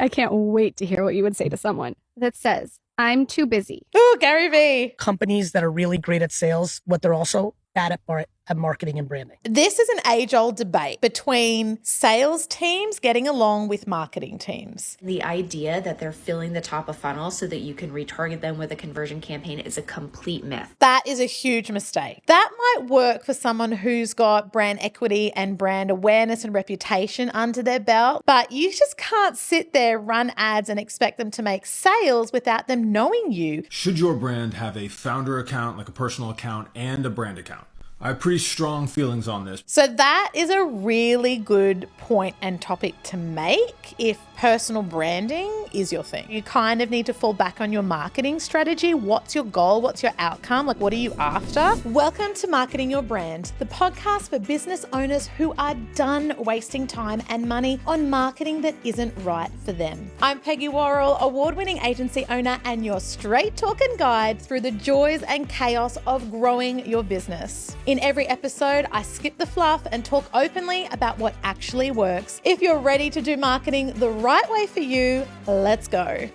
I can't wait to hear what you would say to someone that says, I'm too busy. Ooh, Gary Vee. Companies that are really great at sales, what they're also bad at marketing and branding. This is an age-old debate between sales teams getting along with marketing teams. The idea that they're filling the top of funnel so that you can retarget them with a conversion campaign is a complete myth. That is a huge mistake. That might work for someone who's got brand equity and brand awareness and reputation under their belt, but you just can't sit there, run ads and expect them to make sales without them knowing you. Should your brand have a founder account, like a personal account, and a brand account? I have pretty strong feelings on this. So that is a really good point and topic to make if personal branding is your thing. You kind of need to fall back on your marketing strategy. What's your goal? What's your outcome? Like, what are you after? Welcome to Marketing Your Brand, the podcast for business owners who are done wasting time and money on marketing that isn't right for them. I'm Peggy Worrell, award-winning agency owner and your straight talking guide through the joys and chaos of growing your business. In every episode, I skip the fluff and talk openly about what actually works. If you're ready to do marketing the right way for you, let's go.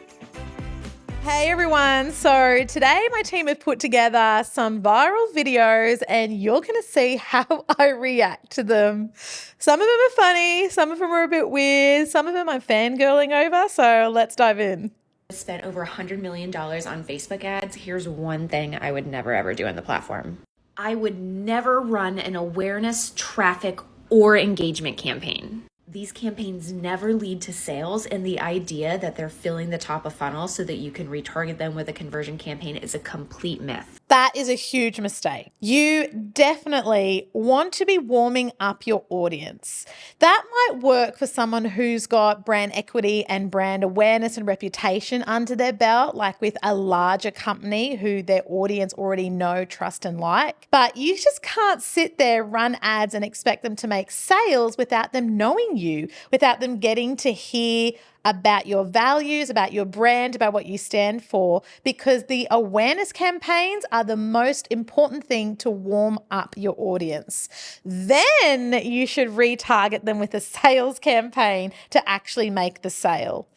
Hey everyone, so today my team have put together some viral videos and you're going to see how I react to them. Some of them are funny, some of them are a bit weird, some of them I'm fangirling over, so let's dive in. Spent over $100 million on Facebook ads. Here's one thing I would never ever do on the platform. I would never run an awareness, traffic, or engagement campaign. These campaigns never lead to sales, and the idea that they're filling the top of funnel so that you can retarget them with a conversion campaign is a complete myth. That is a huge mistake. You definitely want to be warming up your audience. That might work for someone who's got brand equity and brand awareness and reputation under their belt, like with a larger company who their audience already know, trust, and like. But you just can't sit there, run ads, and expect them to make sales without them knowing you, without them getting to hear about your values, about your brand, about what you stand for, because the awareness campaigns are the most important thing to warm up your audience. Then you should retarget them with a sales campaign to actually make the sale.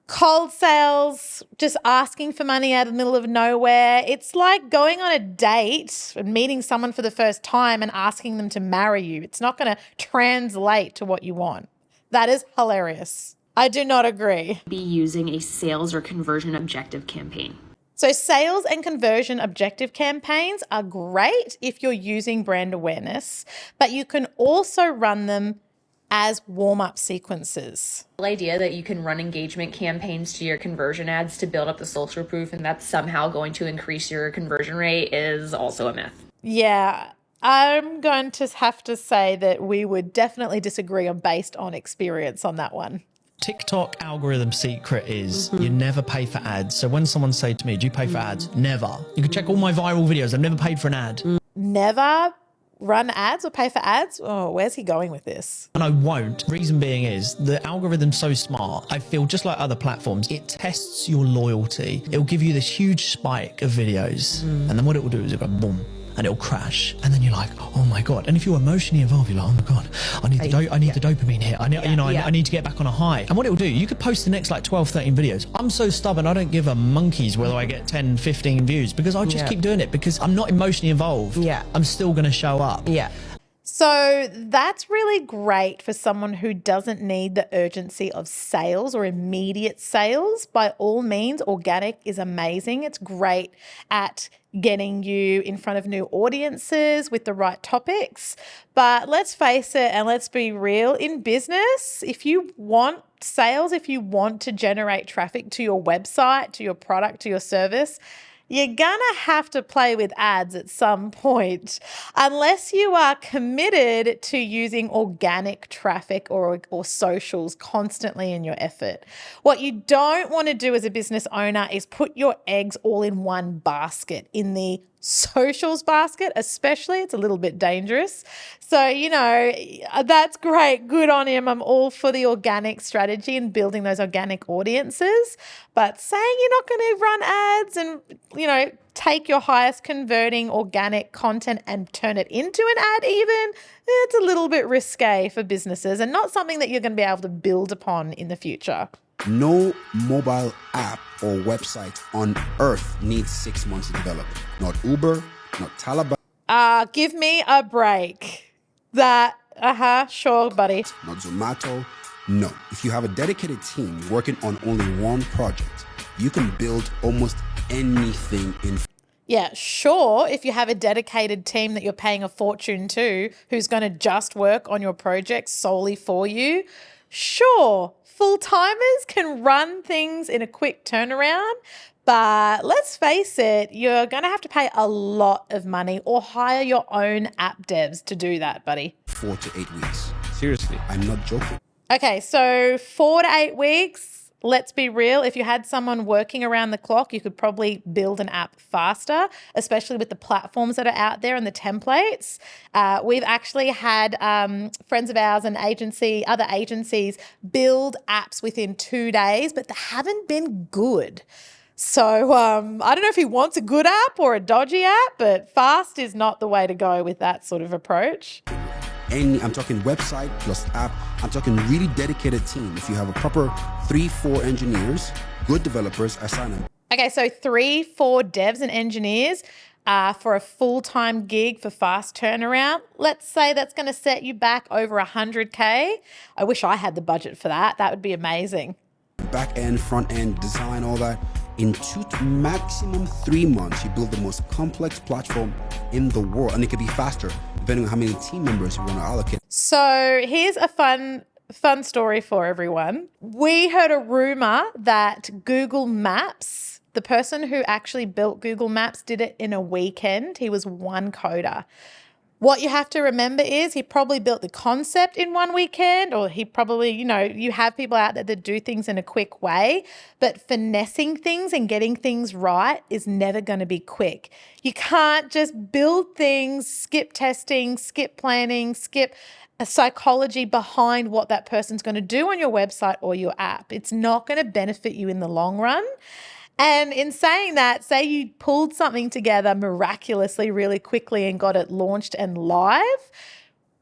Cold sales, just asking for money out of the middle of nowhere. It's like going on a date and meeting someone for the first time and asking them to marry you. It's not going to translate to what you want. That is hilarious. I do not agree. Be using a sales or conversion objective campaign. So sales and conversion objective campaigns are great if you're using brand awareness, but you can also run them as warm-up sequences. The idea that you can run engagement campaigns to your conversion ads to build up the social proof and that's somehow going to increase your conversion rate is also a myth. Yeah, I'm going to have to say that we would definitely disagree based on experience on that one. TikTok algorithm secret is you never pay for ads. So when someone say to me, do you pay for ads? Never. You can check all my viral videos. I've never paid for an ad. Never run ads or pay for ads? Oh, where's he going with this? And I won't. Reason being is the algorithm's so smart. I feel just like other platforms, it tests your loyalty. It'll give you this huge spike of videos. And then what it will do is it'll go boom. And it'll crash, and then you're like, "Oh my god!" And if you're emotionally involved, you're like, "Oh my god, I need the dopamine hit. I need to get back on a high." And what it'll do, you could post the next like 12, 13 videos. I'm so stubborn, I don't give a monkey's whether I get 10, 15 views because I'll just keep doing it because I'm not emotionally involved. I'm still gonna show up. So that's really great for someone who doesn't need the urgency of sales or immediate sales. By all means, organic is amazing. It's great at getting you in front of new audiences with the right topics. But let's face it and let's be real, in business, if you want sales, if you want to generate traffic to your website, to your product, to your service, you're gonna have to play with ads at some point, unless you are committed to using organic traffic or socials constantly in your effort. What you don't want to do as a business owner is put your eggs all in one basket. In the socials basket, especially, it's a little bit dangerous. So, that's great. Good on him. I'm all for the organic strategy and building those organic audiences. But saying you're not going to run ads and, take your highest converting organic content and turn it into an ad even, it's a little bit risque for businesses and not something that you're going to be able to build upon in the future. No mobile app or website on earth needs 6 months to develop. Not Uber, not Taliban. Give me a break. Sure, buddy. Not Zomato. No. If you have a dedicated team working on only one project, you can build almost anything in. Yeah, sure, if you have a dedicated team that you're paying a fortune to who's going to just work on your project solely for you, sure, full-timers can run things in a quick turnaround, but let's face it, you're going to have to pay a lot of money or hire your own app devs to do that, buddy. 4 to 8 weeks. Seriously, I'm not joking. Okay, so 4 to 8 weeks. Let's be real. If you had someone working around the clock, you could probably build an app faster, especially with the platforms that are out there and the templates. We've actually had friends of ours and other agencies build apps within 2 days, but they haven't been good. So I don't know if he wants a good app or a dodgy app, but fast is not the way to go with that sort of approach. I'm talking website plus app. I'm talking really dedicated team. If you have a proper 3-4 engineers, good developers, assign them. Okay, so 3-4 devs and engineers for a full-time gig for fast turnaround. Let's say that's going to set you back over 100K. I wish I had the budget for that. That would be amazing. Back end, front end, design, all that. In 2 to maximum 3 months, you build the most complex platform in the world. And it could be faster, depending on how many team members you want to allocate. So here's a fun story for everyone. We heard a rumor that Google Maps, the person who actually built Google Maps, did it in a weekend. He was one coder. What you have to remember is he probably built the concept in one weekend, or he probably, you have people out there that do things in a quick way, but finessing things and getting things right is never going to be quick. You can't just build things, skip testing, skip planning, skip a psychology behind what that person's going to do on your website or your app. It's not going to benefit you in the long run. And in saying that, say you pulled something together miraculously really quickly and got it launched and live,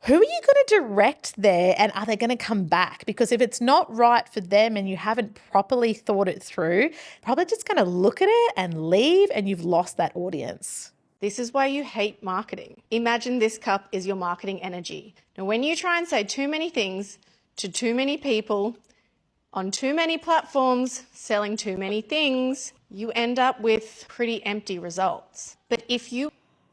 who are you going to direct there, and are they going to come back? Because if it's not right for them and you haven't properly thought it through, probably just going to look at it and leave, and you've lost that audience. This is why you hate marketing. Imagine this cup is your marketing energy. Now, when you try and say too many things to too many people, on too many platforms, selling too many things, you end up with pretty empty results. But if you...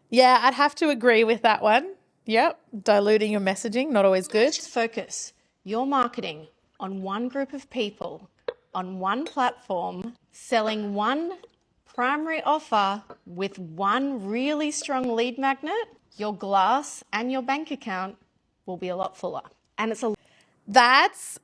Yeah, I'd have to agree with that one. Yep, diluting your messaging, not always good. Just focus your marketing on one group of people, on one platform, selling one primary offer with one really strong lead magnet, your glass and your bank account will be a lot fuller. And it's a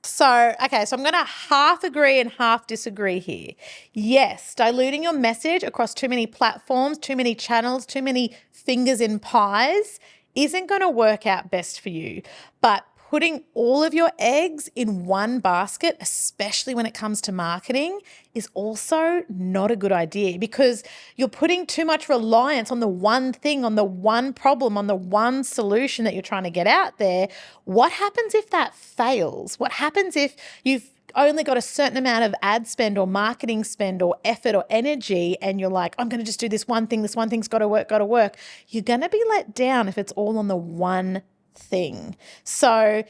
So I'm going to half agree and half disagree here. Yes, diluting your message across too many platforms, too many channels, too many fingers in pies isn't going to work out best for you. But putting all of your eggs in one basket, especially when it comes to marketing, is also not a good idea, because you're putting too much reliance on the one thing, on the one problem, on the one solution that you're trying to get out there. What happens if that fails? What happens if you've only got a certain amount of ad spend or marketing spend or effort or energy, and you're like, I'm going to just do this one thing's got to work. You're going to be let down if it's all on the one thing. So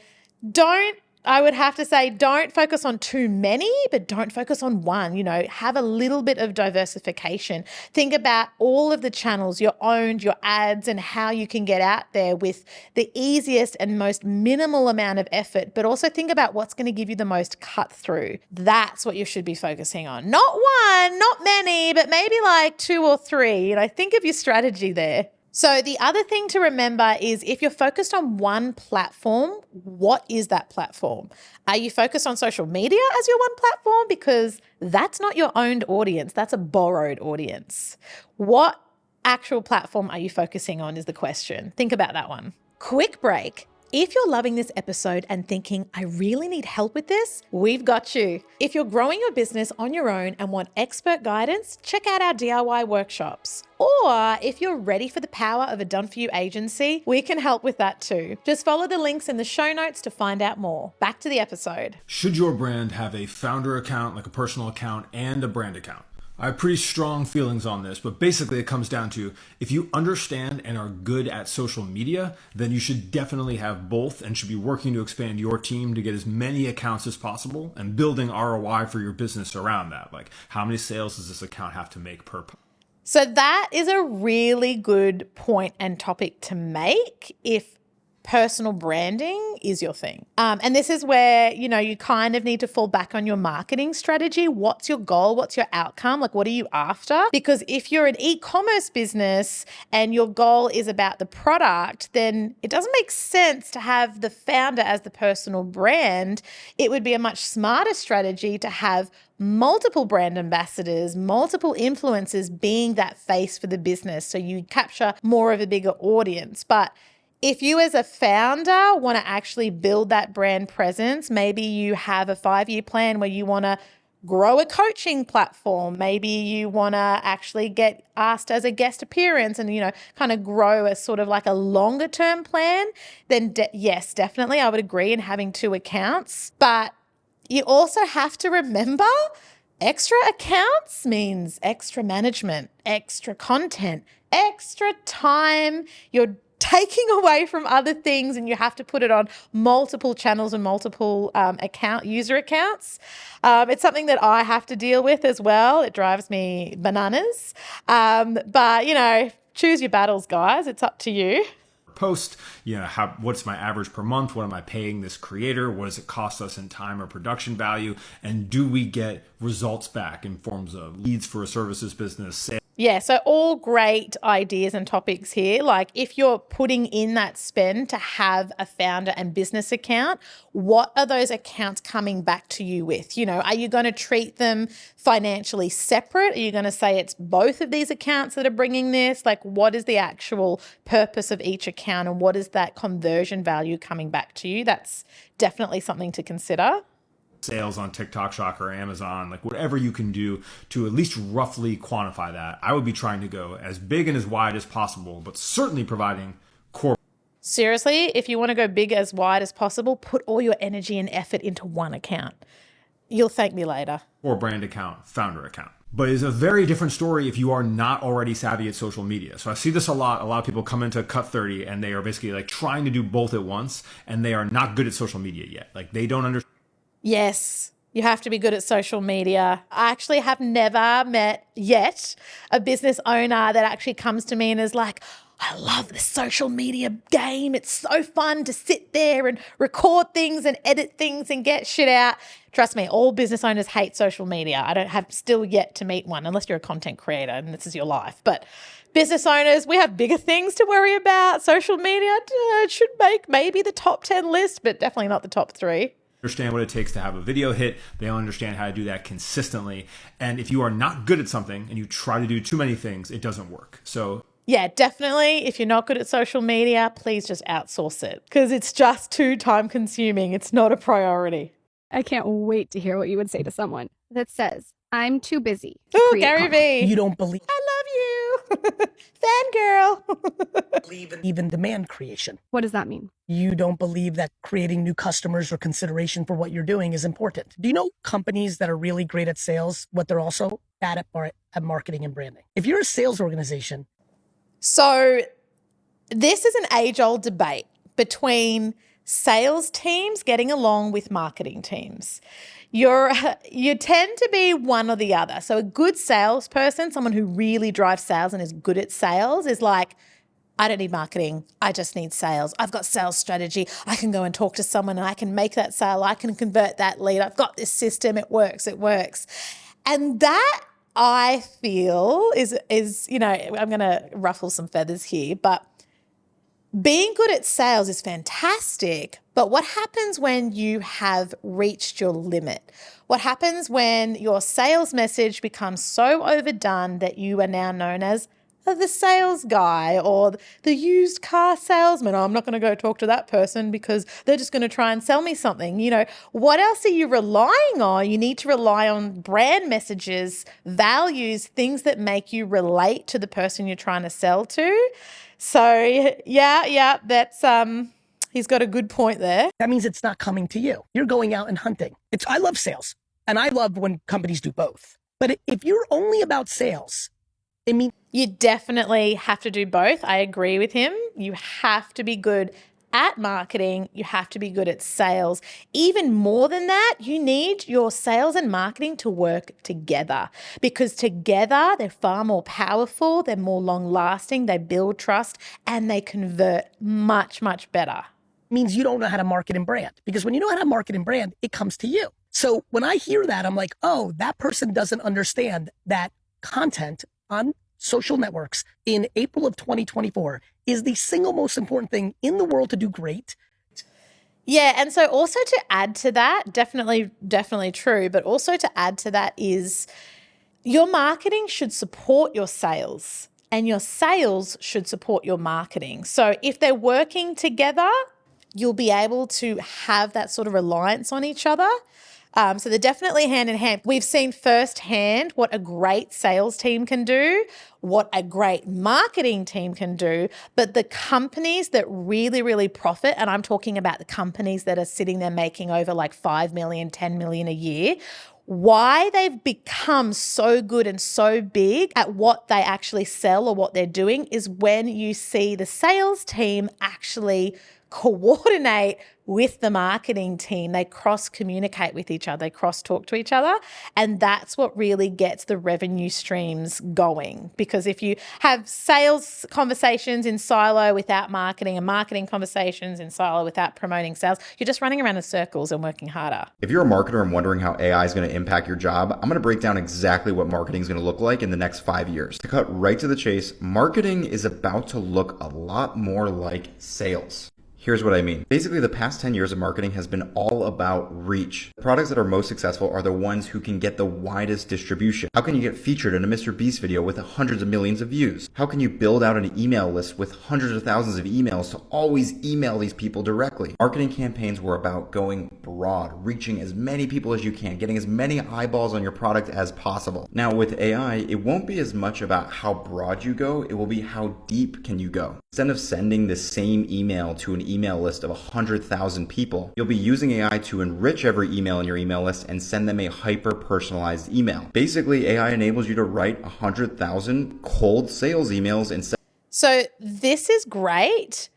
I would have to say, don't focus on too many, but don't focus on one. Have a little bit of diversification. Think about all of the channels, your owned, your ads, and how you can get out there with the easiest and most minimal amount of effort, but also think about what's going to give you the most cut through. That's what you should be focusing on. Not one, not many, but maybe like 2 or 3. Think of your strategy there. So the other thing to remember is, if you're focused on one platform, what is that platform? Are you focused on social media as your one platform? Because that's not your owned audience. That's a borrowed audience. What actual platform are you focusing on is the question. Think about that one. Quick break. If you're loving this episode and thinking, I really need help with this, we've got you. If you're growing your business on your own and want expert guidance, check out our DIY workshops. Or if you're ready for the power of a done-for-you agency, we can help with that too. Just follow the links in the show notes to find out more. Back to the episode. Should your brand have a founder account, like a personal account, and a brand account? I have pretty strong feelings on this, but basically it comes down to if you understand and are good at social media, then you should definitely have both and should be working to expand your team to get as many accounts as possible and building ROI for your business around that. Like, how many sales does this account have to make per? So that is a really good point and topic to make if personal branding is your thing. And this is where, you kind of need to fall back on your marketing strategy. What's your goal? What's your outcome? Like, what are you after? Because if you're an e-commerce business and your goal is about the product, then it doesn't make sense to have the founder as the personal brand. It would be a much smarter strategy to have multiple brand ambassadors, multiple influencers being that face for the business. So you capture more of a bigger audience. But if you as a founder want to actually build that brand presence, maybe you have a 5-year plan where you want to grow a coaching platform. Maybe you want to actually get asked as a guest appearance and, kind of grow a sort of like a longer term plan, then yes, definitely I would agree in having 2 accounts. But you also have to remember extra accounts means extra management, extra content, extra time. You're taking away from other things and you have to put it on multiple channels and multiple user accounts. It's something that I have to deal with as well. It drives me bananas. But, choose your battles, guys. It's up to you. Post, what's my average per month? What am I paying this creator? What does it cost us in time or production value? And do we get results back in forms of leads for a services business, sales? Yeah, so all great ideas and topics here. Like, if you're putting in that spend to have a founder and business account, what are those accounts coming back to you with? Are you going to treat them financially separate? Are you going to say it's both of these accounts that are bringing this? Like, what is the actual purpose of each account and what is that conversion value coming back to you? That's definitely something to consider. Sales on TikTok Shop or Amazon, like whatever you can do to at least roughly quantify that. I would be trying to go as big and as wide as possible, but certainly providing core. Seriously, if you want to go big as wide as possible, put all your energy and effort into one account. You'll thank me later. Or brand account, founder account. But it's a very different story if you are not already savvy at social media. So I see this a lot. A lot of people come into Cut 30 and they are basically like trying to do both at once and they are not good at social media yet. Like, they don't understand. Yes, you have to be good at social media. I actually have never met yet a business owner that actually comes to me and is like, I love the social media game. It's so fun to sit there and record things and edit things and get shit out. Trust me, all business owners hate social media. I don't have still yet to meet one unless you're a content creator and this is your life. But business owners, we have bigger things to worry about. Social media, it should make maybe the top 10 list, but definitely not the top 3. Understand what it takes to have a video hit. They don't understand how to do that consistently. And if you are not good at something and you try to do too many things, it doesn't work. So yeah, definitely. If you're not good at social media, please just outsource it because it's just too time consuming. It's not a priority. I can't wait to hear what you would say to someone that says, I'm too busy to Ooh, create Gary content. V. You don't believe I love you. Fangirl. even demand creation. What does that mean? You don't believe that creating new customers or consideration for what you're doing is important. Do you know companies that are really great at sales, what they're also bad at are at marketing and branding? If you're a sales organization. So this is an age-old debate between sales teams getting along with marketing teams. You tend to be one or the other. So a good salesperson, someone who really drives sales and is good at sales, is like, I don't need marketing. I just need sales. I've got sales strategy. I can go and talk to someone and I can make that sale. I can convert that lead. I've got this system. It works. And that I feel is I'm going to ruffle some feathers here, but being good at sales is fantastic, but what happens when you have reached your limit? What happens when your sales message becomes so overdone that you are now known as the sales guy or the used car salesman. Oh, I'm not going to go talk to that person because they're just going to try and sell me something. You know, what else are you relying on? You need to rely on brand messages, values, things that make you relate to the person you're trying to sell to. So yeah, that's he's got a good point there. That means it's not coming to you. You're going out and hunting. I love sales, and I love when companies do both. But if you're only about sales, I mean, you definitely have to do both. I agree with him. You have to be good at marketing. You have to be good at sales. Even more than that, you need your sales and marketing to work together, because together they're far more powerful, they're more long lasting, they build trust, and they convert much, much better. Means you don't know how to market and brand, because when you know how to market and brand, it comes to you. So when I hear that, I'm like, oh, that person doesn't understand that content on social networks in April of 2024 is the single most important thing in the world to do great. Yeah, and so also to add to that, definitely true, but also to add to that is your marketing should support your sales and your sales should support your marketing. So if they're working together, you'll be able to have that sort of reliance on each other. So they're definitely hand in hand. We've seen firsthand what a great sales team can do, what a great marketing team can do, but the companies that really, really profit, and I'm talking about the companies that are sitting there making over like 5 million, 10 million a year, why they've become so good and so big at what they actually sell or what they're doing is when you see the sales team actually coordinate with the marketing team. They cross-communicate with each other, they cross-talk to each other, and that's what really gets the revenue streams going. Because if you have sales conversations in silo without marketing and marketing conversations in silo without promoting sales, you're just running around in circles and working harder. If you're a marketer and wondering how AI is going to impact your job, I'm going to break down exactly what marketing is going to look like in the next 5 years. To cut right to the chase, marketing is about to look a lot more like sales. Here's what I mean. Basically, the past 10 years of marketing has been all about reach. The products that are most successful are the ones who can get the widest distribution. How can you get featured in a Mr. Beast video with hundreds of millions of views? How can you build out an email list with hundreds of thousands of emails to always email these people directly? Marketing campaigns were about going broad, reaching as many people as you can, getting as many eyeballs on your product as possible. Now with AI, it won't be as much about how broad you go, it will be how deep can you go. Instead of sending the same email to an email list of 100,000 people, you'll be using AI to enrich every email in your email list and send them a hyper-personalized email. Basically, AI enables you to write 100,000 cold sales emails instead. So this is great,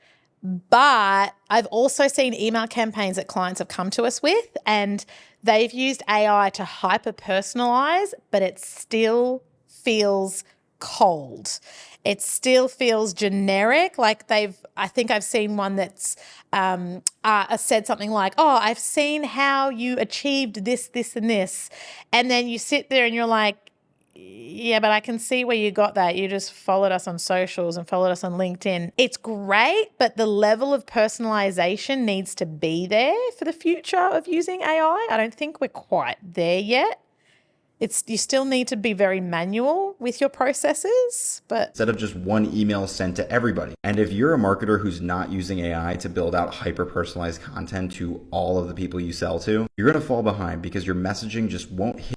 but I've also seen email campaigns that clients have come to us with, and they've used AI to hyper-personalize, but it still feels cold. It still feels generic. Like I think I've seen one that's said something like, oh, I've seen how you achieved this, this, and this. And then you sit there and you're like, yeah, but I can see where you got that. You just followed us on socials and followed us on LinkedIn. It's great, but the level of personalization needs to be there for the future of using AI. I don't think we're quite there yet. You still need to be very manual with your processes, but instead of just one email sent to everybody. And if you're a marketer who's not using AI to build out hyper-personalized content to all of the people you sell to, you're going to fall behind because your messaging just won't hit.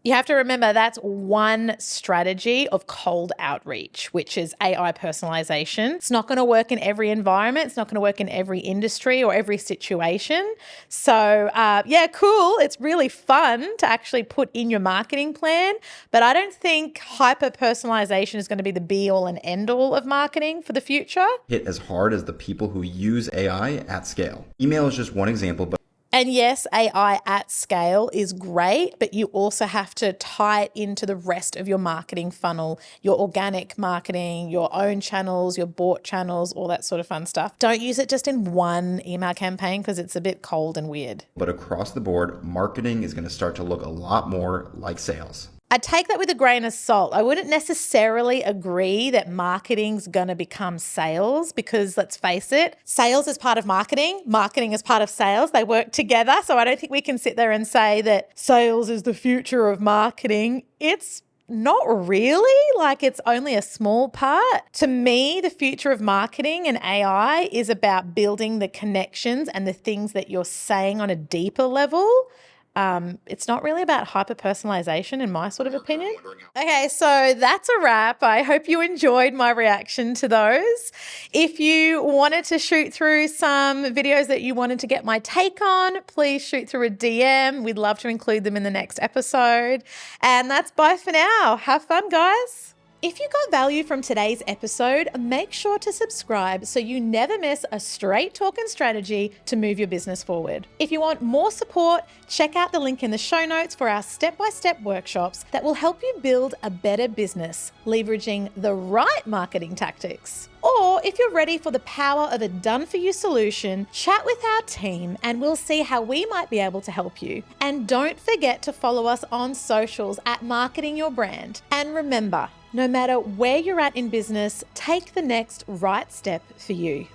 You have to remember that's one strategy of cold outreach, which is AI personalization. It's not going to work in every environment. It's not going to work in every industry or every situation. So yeah, cool. It's really fun to actually put in your marketing plan, but I don't think hyper personalization is going to be the be all and end all of marketing for the future. Hit as hard as the people who use AI at scale. Email is just one example, but and yes, AI at scale is great, but you also have to tie it into the rest of your marketing funnel, your organic marketing, your own channels, your bought channels, all that sort of fun stuff. Don't use it just in one email campaign because it's a bit cold and weird. But across the board, marketing is going to start to look a lot more like sales. I take that with a grain of salt. I wouldn't necessarily agree that marketing's going to become sales because, let's face it, sales is part of marketing. Marketing is part of sales. They work together. So I don't think we can sit there and say that sales is the future of marketing. It's not really. Like, it's only a small part. To me, the future of marketing and AI is about building the connections and the things that you're saying on a deeper level. It's not really about hyper-personalization, in my sort of opinion. Okay, so that's a wrap. I hope you enjoyed my reaction to those. If you wanted to shoot through some videos that you wanted to get my take on, please shoot through a DM. We'd love to include them in the next episode. And that's bye for now. Have fun, guys. If you got value from today's episode, make sure to subscribe so you never miss a straight talking strategy to move your business forward. If you want more support, check out the link in the show notes for our step-by-step workshops that will help you build a better business, leveraging the right marketing tactics. Or if you're ready for the power of a done-for-you solution, chat with our team and we'll see how we might be able to help you. And don't forget to follow us on socials at Marketing Your Brand. And remember, no matter where you're at in business, take the next right step for you.